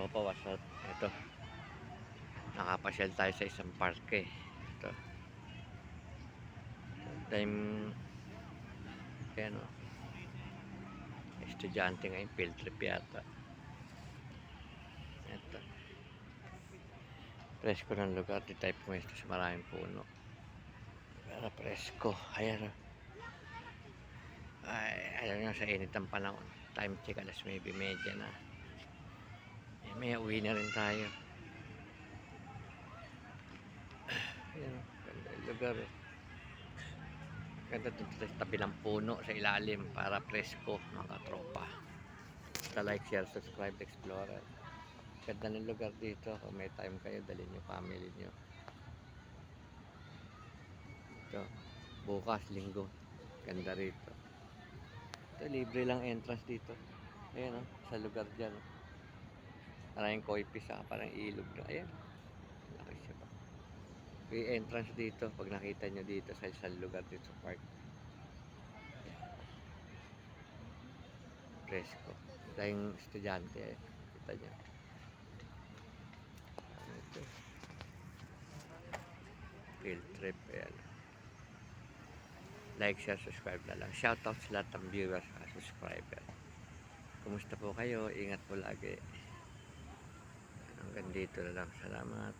tropa, what's up? Ito, nakapasyal tayo sa isang parke. Ito, time, ayan o, estudyante ngayon, field trip yata. Ito, presko ng lugar, di tayo pumesto sa maraming puno. Pero presko, ayan o. Ay, alam nyo, sa init ang panahon. Time check, alas 9:30 na. Eh, may uwi na rin tayo. Ayan o, ganda yung lugar o. Ganda dito sa tabi ng puno sa ilalim para presko mga tropa. Basta like, share, subscribe, explorer. Ganda ng lugar dito. Kung may time kayo, dalhin nyo family nyo. Ito, bukas, linggo. Ganda rito. Ito, libre lang entrance dito. Ayan o, sa lugar dyan. Maraming koi fish, parang ilog na. Ayan, laki siya pa. May entrance dito. Pag nakita nyo dito sa isang lugar dito sa park. Presko. Tayong estudyante, kita nyo. Ito, field trip, ayan. Like, share, subscribe na lang. Shoutout sa lahat ng viewers at subscriber. Kumusta po kayo? Ingat po lagi. Hanggang dito na lang. Salamat.